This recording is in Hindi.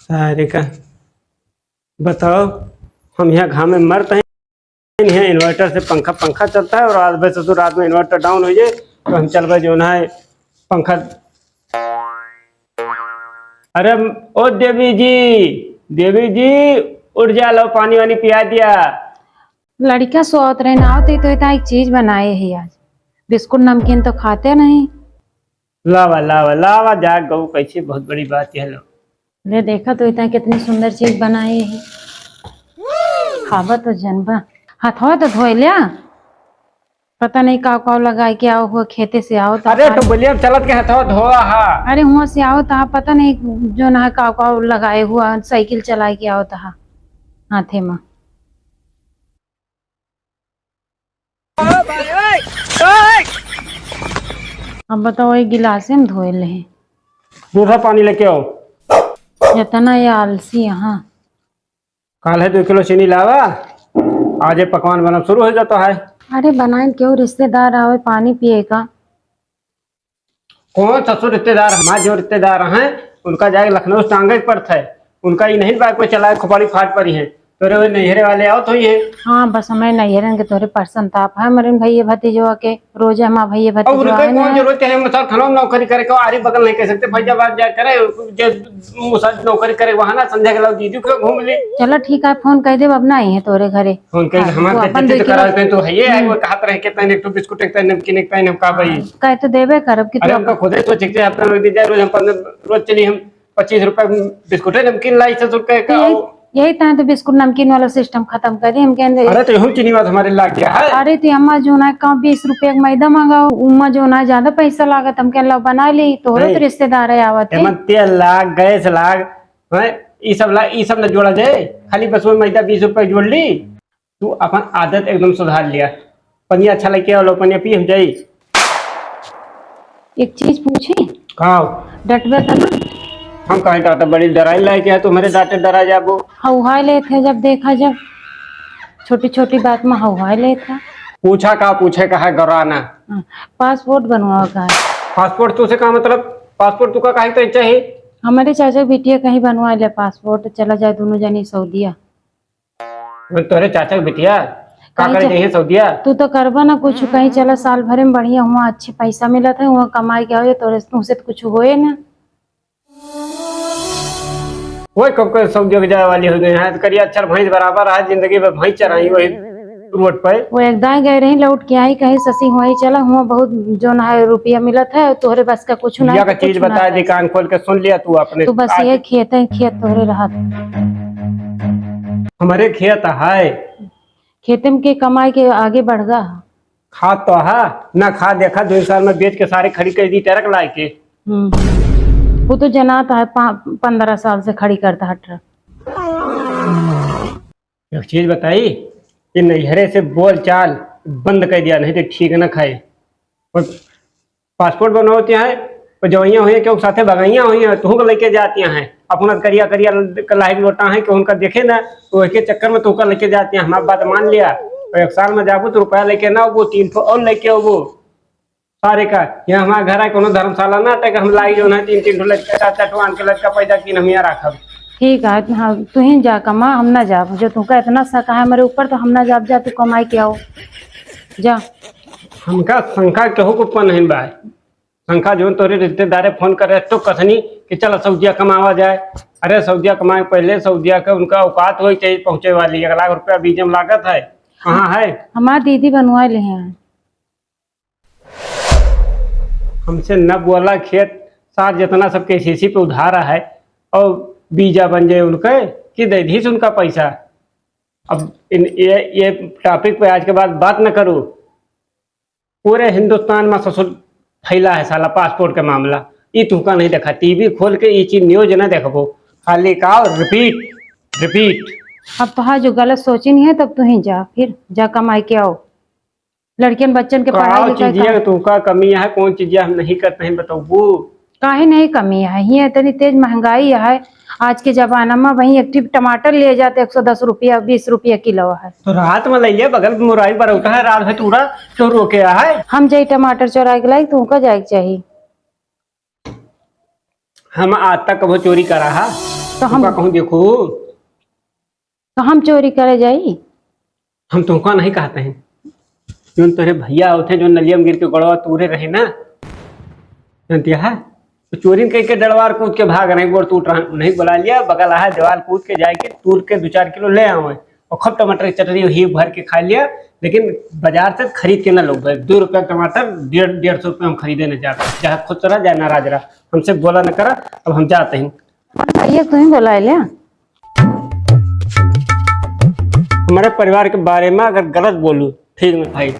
सारे का बताओ। हम यहाँ घाम में मरते हैं। यहाँ इन्वर्टर से पंखा पंखा चलता है और आज बस तो रात में इन्वर्टर डाउन हो जाए तो हम चल भाई जो है पंखा। अरे ओ देवी जी उठ जा, लो पानी वानी पिया दिया। लड़का सोत रहे ना होते तो इतना एक चीज बनाए है आज। बिस्कुट नमकीन तो खाते नहीं। लावा लावा लावा जाग गऊ कैसी बहुत बड़ी बात है। लो ले देखा तो इतना कितनी सुंदर चीज बनाई है। खावा तो जनबा हथवा तो धोए लिया। पता नहीं काव लगाए के आओ हुआ खेते से आओ तो। अरे तो बोलिए चलत के हथवा धोआ हा। अरे हुआ से आओ तो पता नहीं जो ना काव लगाए हुआ साइकिल चलाए के आओ तो हाथे में। अब बताओ एक गिलास में धोए ले दूसरा पानी लेके आओ। इतना ये आलसी यहाँ। काल है 2 किलो चीनी लावा, आज पकवान बना शुरू हो जाता है। अरे बनाए क्यों, रिश्तेदार आवे पानी पिए का। कौन ससुर रिश्तेदार? हमारे जो रिश्तेदार हैं उनका जाके लखनऊ टांगे पड़ता है। उनका ही नहीं बाइक पे चला खोपड़ी फाट पड़ी है। तोरे वो नहरे वाले आओ तो ये। हाँ बस हमें नैहरन के तोरे परसन ताप है मरे भैया भतीजवा के रोज हम भैया भतीजवा है कौन जरूरत है मुसाल खाना नौकरी करे को आरी बगल नहीं कह सकते। फैजाबाद जा करे जो मुसाल नौकरी करे वहां ना संध्या के लाओ दीदी को घूम ली। चलो ठीक है फोन कह दे अब ना आई है तोरे घरे। फोन कह हमारे कराते तो है ये वो कहत रहे के तने एक तो बिस्कुट एक तने नमकीन एक तने हम का भाई कह तो देबे करब कि अरे हमका खुदे तो ठीक से हफ्ता में दी जाए रोज हम 15 रोज चली हम 25 रुपए बिस्कुट नमकीन लाई 6 रुपए का। यही तरह तो बिस्कुट नमकीन वाला सिस्टम खत्म कर दे हम कहने। अरे तो हम चीनी बात हमारे लाग गया है। अरे तो अम्मा जो ना का 20 रुपए का मैदा मंगाओ उम्मा जो ना ज्यादा पैसा लागत हम कहला बना ली तोरे तो रिश्तेदार है आवत है। तेल लाग गैस लाग ई सब न जोड़ा जाए। खाली बस वो मैदा 20 रुपए जोड़ ली। तू अपन आदत एकदम सुधार लिया। पनिया अच्छा लगे और पनिया पी हम जाई। एक चीज पूछी खाओ डटवे तो ना। हम कहीं डाटा बड़ी डराई लाए क्या तुम्हारे डाटे डरा जाबो। हवाई ले थे जब देखा जब छोटी छोटी बात में हवाई ले था। पूछा का पूछे का है गौराना। पासपोर्ट बनवा का है। पासपोर्ट तुझसे का मतलब? पासपोर्ट तू का काहे तो चाहिए? हमारे चाचा बिटिया कहीं बनवा ले पासपोर्ट चला जाए दोनों जनी सऊदिया। तोरे चाचा की बिटिया का करे चाहिए सऊदिया? तू तो करबा ना कुछ कहीं चला साल भरे में बढ़िया हुआ अच्छे पैसा मिला था वहाँ कमाई क्या हो तोरे तुमसे तो कुछ होए ना। वही कब कर सऊदी जाए वाली हो गई है। करिए अच्छा भैंस बराबर है जिंदगी में भैंस चराई वही रोड पे। वो एकदम गए रही लौट के आई कहीं ससी हुआ चला हुआ बहुत जो ना है रुपया मिला था तोहरे बस का कुछ ना का चीज बता दी कान खोल के सुन लिया तू अपने। तू बस ये खेत है खेत तोहरे रहा हमारे खेत है खेते में के कमाई के आगे बढ़ गा। खाद तो है ना खा देखा 2 साल में बेच के सारे खड़ी कर दी ट्रक ला के। वो तो जनाता है 15 साल से खड़ी करता है ट्रक। एक चीज बताई कि नैहरे से बोल चाल बंद कर दिया नहीं तो ठीक न खाए। और पासपोर्ट बनवाते हैं तो जवैया हुई क्यों साथे बगैया हुई है तू लेके जाती हैं अपना करिया करिया लाइक लोटा है कि उनका देखे ना तो उसके चक्कर में तू लेके जाती हैं। हमारी बात मान लिया और 1 साल में जाबू तो रुपया लेके ना वो 300 और लेके वो सारे का। यहाँ हमारे घर है कोनो धर्मशाला ना तक हम लाई जो ना 3-3 लड़का चटवान के लड़का पैदा की हम यहाँ रखब। ठीक है हाँ तू ही जा कमा हम ना जा जो तुमका इतना शक है मेरे ऊपर तो हम ना जा तू कमाई के आओ जा। हमका शंका केहू को पन नहीं बा। शंका जो तोरे रिश्तेदारे फोन करे तो कथनी कि चल सऊदिया कमावा जाए। अरे सऊदिया कमाए पहले सऊदिया का उनका औकात हो चाहिए पहुंचे वाली 1 लाख रुपया बीज में लागत है। कहाँ है? हमारी दीदी बनवा ले हैं। हमसे न बोला खेत साथ जितना सबके सीसी पे उधारा है और बीजा बन जाए उनके कि दे दी उनका पैसा। अब ये टॉपिक पे आज के बाद बात न करो। पूरे हिंदुस्तान में ससुर फैला है साला पासपोर्ट का मामला। ये तुमका नहीं देखा टीवी खोल के ये चीज न्यूज न देखो खाली का रिपीट रिपीट। अब तो हाँ जो गलत सोची नहीं है तब तू ही जा फिर जा कमाई के आओ। लड़कियन बच्चन के पढ़ाई लिखाई तुमका कमी है कौन चीज हम नहीं करते हैं बताओ। काहे नहीं कमी है ये इतनी तेज महंगाई है आज के जमाना में। वही एक टिप टमाटर ले जाते 110 रुपया 20 रुपया किलो है। तो रात में ले बगल में मुराई बरौटा है रात में तूरा तो रोके है। हम जाई टमाटर चोरा के लाई तुमका जाए चाहिए। हम आज तक कभी चोरी करा है तो हम कहूँ देखो तो हम चोरी करे जाई। हम तुमको नहीं कहते हैं, जो तेरे भैया होते जो नलिया में गिर के गड़वा तूरे रहे ना, जानती है तो चोरी कह के डलवार कूद के भाग रहे गोर टूट रहा नहीं बुला लिया बगल आया दीवार कूद के जाके तूर के 2-4 किलो ले आए और खूब टमाटर की चटनी ही भर के खा लिया। लेकिन बाजार से खरीद के ना लोग भाई 2 रुपया टमाटर 150 रुपये हम खरीदे न जाते, चाहे खुद रहा जाए नाराज रहा, हमसे बोला न करा। अब हम जाते हैं। भैया तुम्हें बुलाए लिया। हमारे परिवार के बारे में अगर गलत बोलूँ ठीक ना भाई।